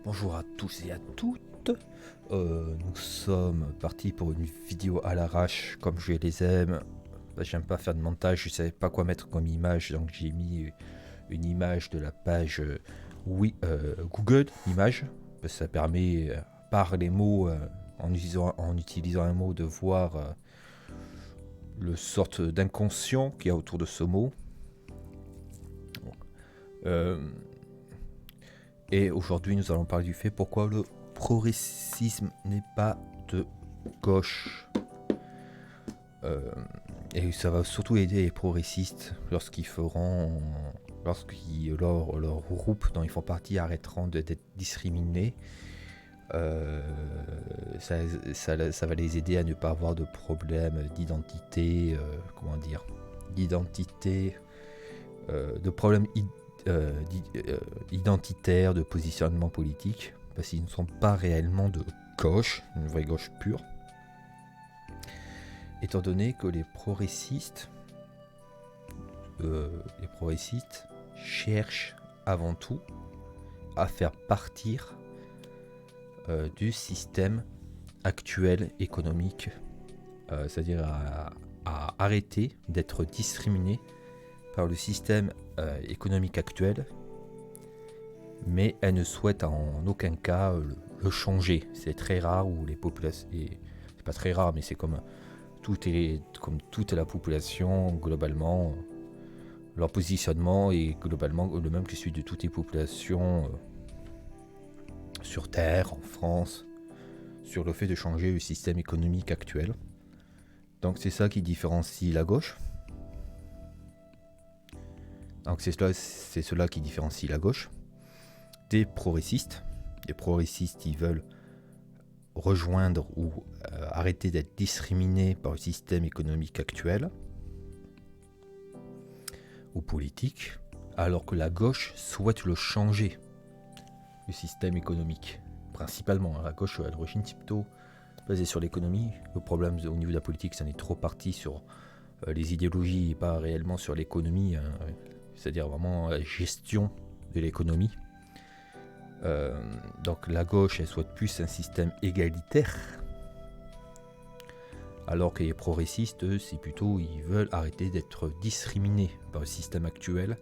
Bonjour à tous et à toutes. Nous sommes partis pour une vidéo à l'arrache, comme je les aime. J'aime pas faire de montage, je savais pas quoi mettre comme image, donc j'ai mis une image de la page Google Images. Parce que ça permet, par les mots, en utilisant un mot, de voir le sorte d'inconscient qu'il y a autour de ce mot. Et aujourd'hui, nous allons parler du fait pourquoi le progressisme n'est pas de gauche. Et ça va surtout aider les progressistes lorsqu'ils leur groupe dont ils font partie arrêteront d'être discriminés. Ça va les aider à ne pas avoir de problème d'identité, de problèmes identitaires, de positionnement politique, parce qu'ils ne sont pas réellement de gauche, une vraie gauche pure. Étant donné que les progressistes cherchent avant tout à faire partir du système actuel économique, c'est-à-dire à arrêter d'être discriminés par le système économique actuel, mais elle ne souhaite en aucun cas le changer. C'est très rare où les populations, c'est pas très rare, mais c'est comme toute la population globalement, leur positionnement est globalement le même que celui de toutes les populations sur Terre, en France, sur le fait de changer le système économique actuel. Donc c'est ça qui différencie la gauche. Donc c'est cela qui différencie la gauche des progressistes. Les progressistes, ils veulent rejoindre ou arrêter d'être discriminés par le système économique actuel ou politique, alors que la gauche souhaite le changer, le système économique. Principalement, la gauche à l'origine c'est plutôt basée sur l'économie. Le problème au niveau de la politique, ça en est trop parti sur les idéologies et pas réellement sur l'économie, c'est-à-dire vraiment la gestion de l'économie. Donc la gauche, elle souhaite plus un système égalitaire, alors que les progressistes, eux, c'est plutôt, ils veulent arrêter d'être discriminés par le système actuel,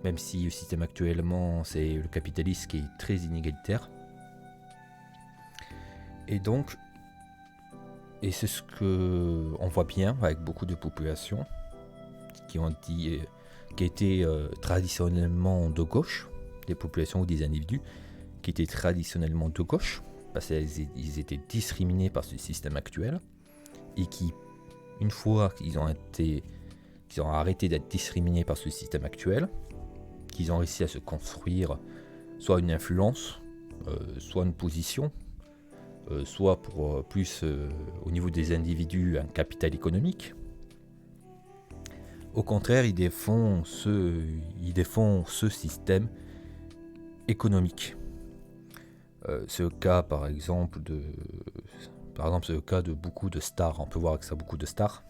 même si le système actuellement, c'est le capitalisme qui est très inégalitaire. Et donc, et c'est ce que on voit bien avec beaucoup de populations qui étaient traditionnellement de gauche, des populations ou des individus qui étaient traditionnellement de gauche, parce qu'ils étaient discriminés par ce système actuel, et qui, une fois qu'ils ont arrêté d'être discriminés par ce système actuel, qu'ils ont réussi à se construire soit une influence, soit une position, soit pour plus au niveau des individus un capital économique. Au contraire, ils défendent ce système économique. C'est le cas par exemple c'est le cas de beaucoup de stars. On peut voir avec ça beaucoup de stars.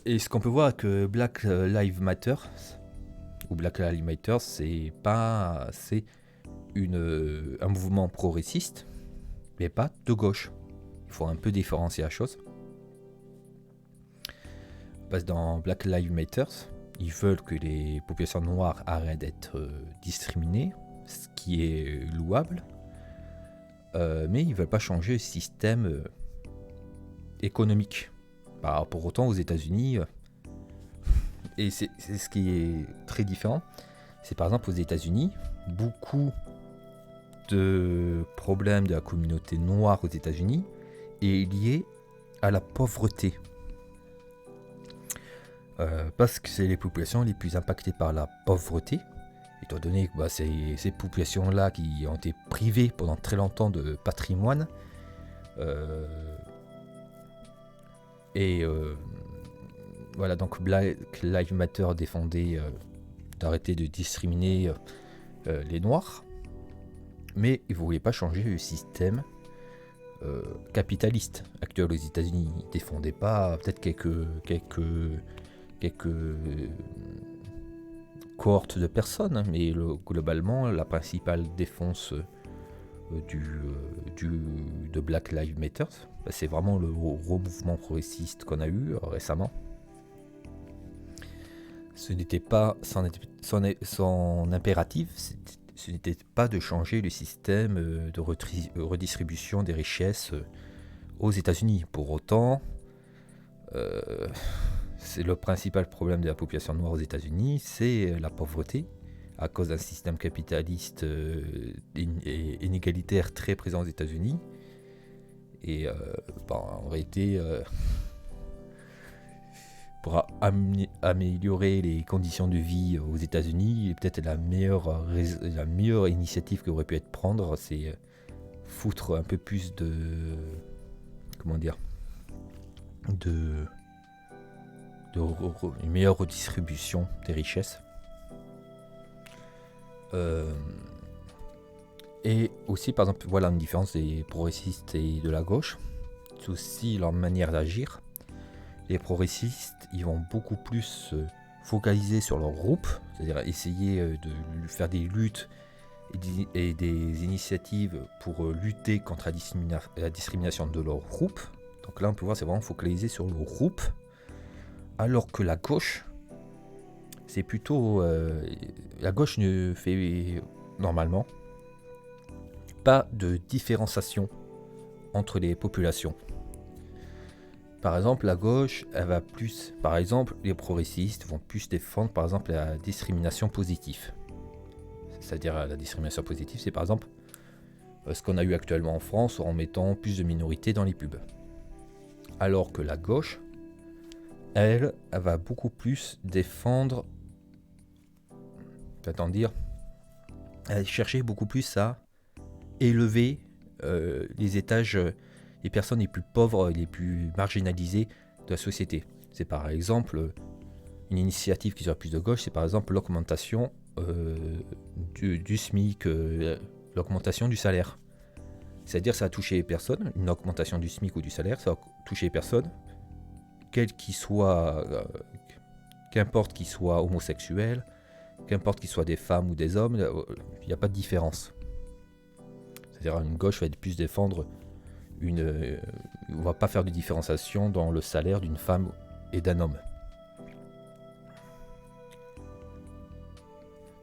Et ce qu'on peut voir avec Black Lives Matter, c'est un mouvement progressiste, mais pas de gauche. Il faut un peu différencier la chose. Parce que dans Black Lives Matter, ils veulent que les populations noires arrêtent d'être discriminées, ce qui est louable, mais ils ne veulent pas changer le système économique. Pour autant, aux États-Unis, et c'est ce qui est très différent, c'est par exemple aux États-Unis, beaucoup de problèmes de la communauté noire aux États-Unis est lié à la pauvreté. Parce que c'est les populations les plus impactées par la pauvreté, étant donné que c'est ces populations-là qui ont été privées pendant très longtemps de patrimoine. Voilà, donc Black Lives Matter défendait d'arrêter de discriminer les Noirs, mais ils ne voulaient pas changer le système capitaliste actuel aux États-Unis. Ils ne défendaient pas peut-être quelques cohortes de personnes, hein, mais globalement, la principale défense de Black Lives Matter, c'est vraiment le gros mouvement progressiste qu'on a eu récemment. Ce n'était pas son impératif, ce n'était pas de changer le système de redistribution des richesses aux États-Unis. Pour autant, c'est le principal problème de la population noire aux États-Unis, c'est la pauvreté, à cause d'un système capitaliste et inégalitaire très présent aux États-Unis. Et en réalité, pour améliorer les conditions de vie aux États-Unis, peut-être la meilleure initiative qui aurait pu être prendre, c'est foutre un peu plus de une meilleure redistribution des richesses. Et aussi, par exemple, voilà une différence des progressistes et de la gauche. C'est aussi leur manière d'agir. Les progressistes, ils vont beaucoup plus se focaliser sur leur groupe, c'est-à-dire essayer de faire des luttes et des initiatives pour lutter contre la discrimination de leur groupe. Donc là, on peut voir, c'est vraiment focalisé sur le groupe, alors que la gauche, c'est plutôt... la gauche ne fait normalement pas de différenciation entre les populations. Par exemple, la gauche, elle va plus... Par exemple, les progressistes vont plus défendre, par exemple, la discrimination positive. C'est-à-dire, la discrimination positive, c'est par exemple ce qu'on a eu actuellement en France en mettant plus de minorités dans les pubs. Alors que la gauche, elle va beaucoup plus défendre... elle cherchait beaucoup plus à élever les étages... les personnes les plus pauvres, les plus marginalisées de la société. C'est par exemple une initiative qui sera plus de gauche, c'est par exemple l'augmentation du SMIC, l'augmentation du salaire. C'est-à-dire ça va toucher les personnes, une augmentation du SMIC ou du salaire, ça va toucher les personnes, quel qu'il soit, qu'importe qu'ils soient homosexuels, qu'importe qu'ils soient des femmes ou des hommes, il n'y a pas de différence. C'est-à-dire une gauche va être plus défendre on ne va pas faire de différenciation dans le salaire d'une femme et d'un homme.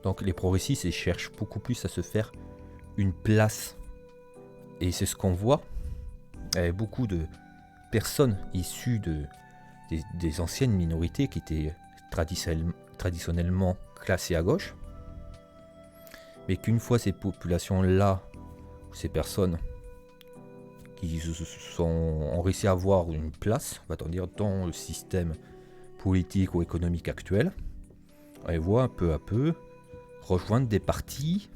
Donc les progressistes ils cherchent beaucoup plus à se faire une place. Et c'est ce qu'on voit. Il y a beaucoup de personnes issues des anciennes minorités qui étaient traditionnellement classées à gauche. Mais qu'une fois ces populations-là, ces personnes qui ont réussi à avoir une place, va-t-on dire, dans le système politique ou économique actuel, on voit peu à peu rejoindre des partis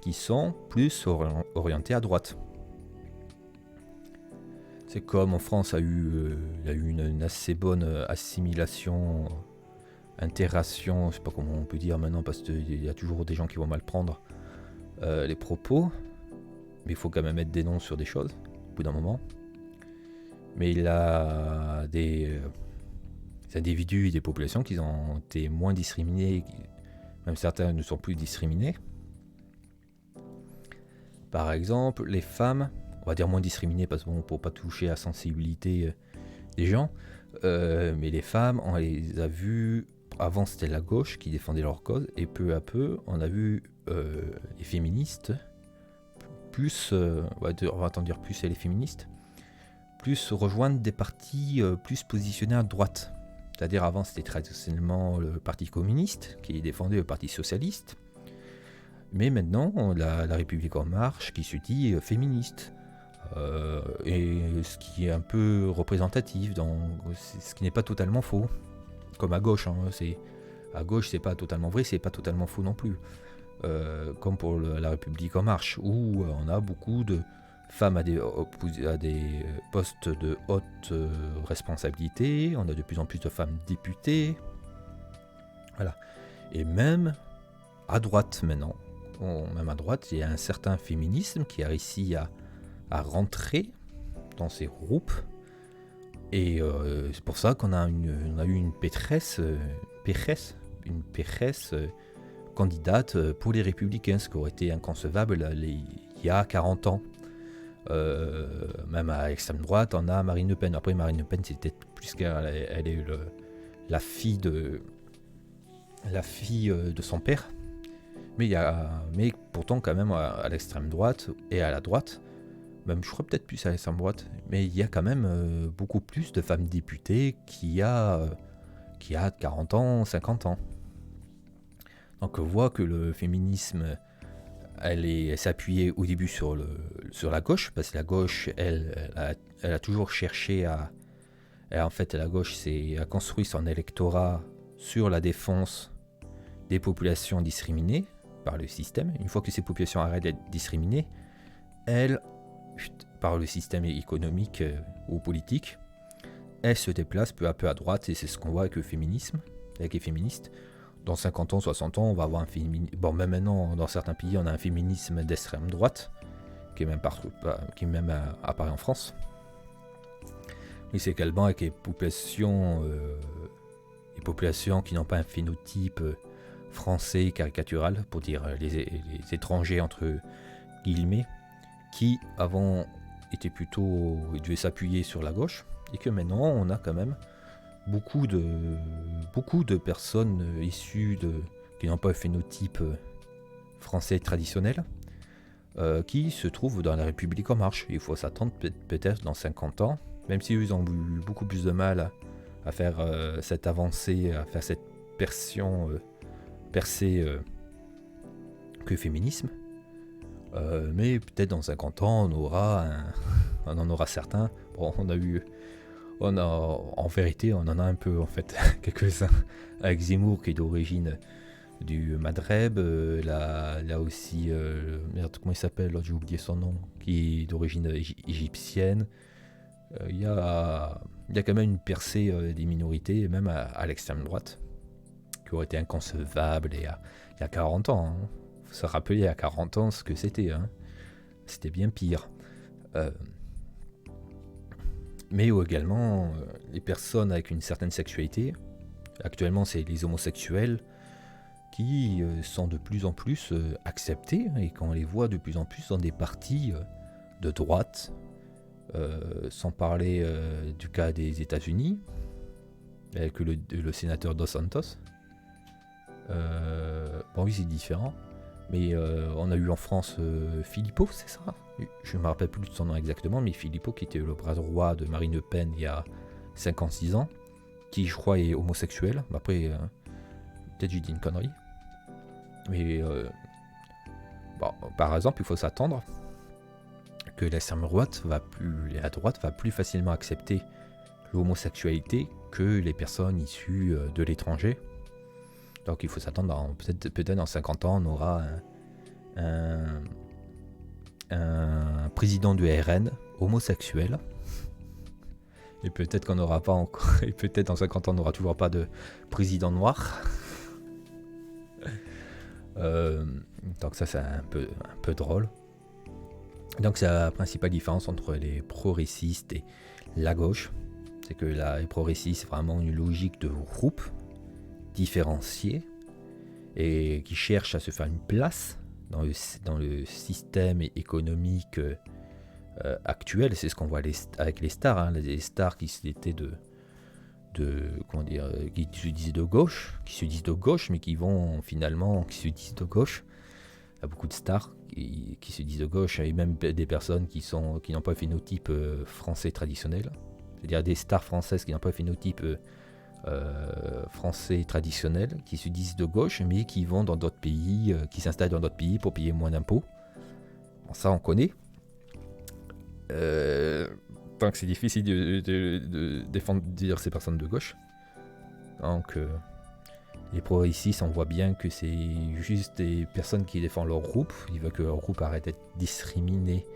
qui sont plus orientés à droite. C'est comme en France, il y a eu une assez bonne assimilation, intégration, je ne sais pas comment on peut dire maintenant, parce qu'il y a toujours des gens qui vont mal prendre les propos, mais il faut quand même mettre des noms sur des choses. Au bout d'un moment. Mais il y a des individus et des populations qui ont été moins discriminés, même certains ne sont plus discriminés. Par exemple, les femmes, on va dire moins discriminées parce qu'on ne peut pas toucher à la sensibilité des gens, mais les femmes, on les a vues, avant c'était la gauche qui défendait leur cause, et peu à peu, on a vu les féministes, plus, on va attendre dire plus les féministes, plus rejoindre des partis plus positionnés à droite. C'est-à-dire avant c'était traditionnellement le parti communiste qui défendait le parti socialiste, mais maintenant la République en marche qui se dit féministe. Et ce qui est un peu représentatif, ce qui n'est pas totalement faux. Comme à gauche, hein, à gauche c'est pas totalement vrai, c'est pas totalement faux non plus. Comme pour la République en marche, où on a beaucoup de femmes à des postes de haute responsabilité, on a de plus en plus de femmes députées, voilà. Et même à droite maintenant, il y a un certain féminisme qui a réussi à rentrer dans ces groupes, et c'est pour ça qu'on a eu une Pécresse candidate pour les Républicains, ce qui aurait été inconcevable il y a 40 ans. Même à l'extrême droite, on a Marine Le Pen. Après, Marine Le Pen, c'est peut-être plus qu'elle est la fille de son père. Mais pourtant, quand même, à l'extrême droite et à la droite, même je crois peut-être plus à l'extrême droite, mais il y a quand même beaucoup plus de femmes députées qu'il y a 40 ans, 50 ans. Donc on voit que le féminisme, elle s'appuyait au début sur la gauche, parce que la gauche, elle a toujours cherché en fait, la gauche a construit son électorat sur la défense des populations discriminées par le système. Une fois que ces populations arrêtent d'être discriminées, elles, par le système économique ou politique, elles se déplacent peu à peu à droite, et c'est ce qu'on voit avec le féminisme, avec les féministes. Dans 50 ans, 60 ans, on va avoir un féminisme. Bon, même maintenant, dans certains pays, on a un féminisme d'extrême droite, qui est même apparaît en France. Mais c'est également avec les populations qui n'ont pas un phénotype français caricatural, pour dire les étrangers entre guillemets, qui avant devaient s'appuyer sur la gauche, et que maintenant on a quand même beaucoup de personnes issues qui n'ont pas un phénotype français traditionnel, qui se trouvent dans la République en marche. Il faut s'attendre peut-être dans 50 ans, même si eux ont eu beaucoup plus de mal à faire cette avancée, à faire cette percée que le féminisme. Mais peut-être dans 50 ans, on en aura certains. Bon, en vérité, on en a un peu, en fait, quelques-uns. Avec Zemmour, qui est d'origine du Maghreb. Là aussi, merde, comment il s'appelle? J'ai oublié son nom. Qui est d'origine égyptienne. Il y a quand même une percée des minorités, même à l'extrême droite, qui aurait été inconcevable il y a 40 ans. Hein. Faut se rappeler, il y a 40 ans, ce que c'était. Hein. C'était bien pire. Mais également, les personnes avec une certaine sexualité. Actuellement, c'est les homosexuels qui sont de plus en plus acceptés, et qu'on les voit de plus en plus dans des partis de droite. Sans parler du cas des États-Unis, avec le sénateur Dos Santos. Bon, oui, c'est différent, mais on a eu en France Philippot, c'est ça? Je ne me rappelle plus de son nom exactement, mais Philippot, qui était le bras droit de Marine Le Pen il y a 56 ans, qui, je crois, est homosexuel. Après, peut-être je dis une connerie. Mais, bon, par exemple, il faut s'attendre que l'extrême droite va plus facilement accepter l'homosexualité que les personnes issues de l'étranger. Donc il faut s'attendre, peut-être dans 50 ans, on aura un président du RN homosexuel. Et peut-être qu'on n'aura pas encore, et peut-être dans 50 ans, on n'aura toujours pas de président noir. Donc ça, c'est un peu drôle. Donc c'est la principale différence entre les progressistes et la gauche. C'est que les progressistes, c'est vraiment une logique de groupe différencié et qui cherche à se faire une place dans le système économique actuel. C'est ce qu'on voit avec les stars, hein, les stars qui étaient qui se disent de gauche, mais qui se disent de gauche. Il y a beaucoup de stars qui se disent de gauche, et même des personnes qui n'ont pas un phénotype français traditionnel. C'est-à-dire des stars françaises qui n'ont pas un phénotype français traditionnel, qui se disent de gauche, mais qui vont dans d'autres pays, qui s'installent dans d'autres pays pour payer moins d'impôts. Bon, ça, on connaît. Tant que c'est difficile de défendre ces personnes de gauche. Donc, les progressistes, on voit bien que c'est juste des personnes qui défendent leur groupe. Ils veulent que leur groupe arrête d'être discriminé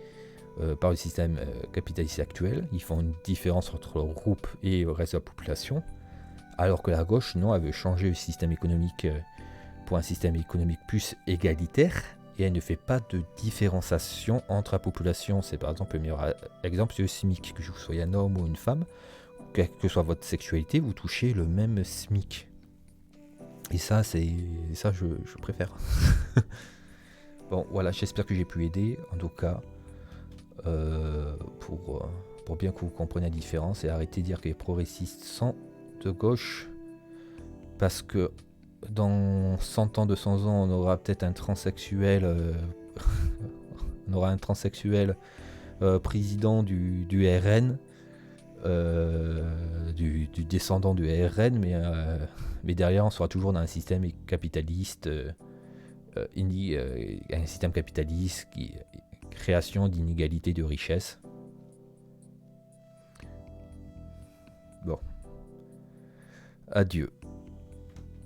par le système capitaliste actuel. Ils font une différence entre leur groupe et le reste de la population. Alors que la gauche, non, elle veut changer le système économique pour un système économique plus égalitaire. Et elle ne fait pas de différenciation entre la population. C'est par exemple le meilleur exemple, c'est le SMIC. Que vous soyez un homme ou une femme, quelle que soit votre sexualité, vous touchez le même SMIC. Et ça, je préfère. Bon, voilà, j'espère que j'ai pu aider, en tout cas, pour bien que vous compreniez la différence et arrêter de dire que les progressistes sont de gauche, parce que dans 100 ans, 200 ans, on aura peut-être un transsexuel, on aura un transsexuel président du RN, du descendant du RN, mais derrière, on sera toujours dans un système capitaliste. Un système capitaliste qui création d'inégalités de richesse. Bon. Adieu.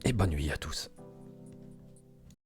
Et bonne nuit à tous.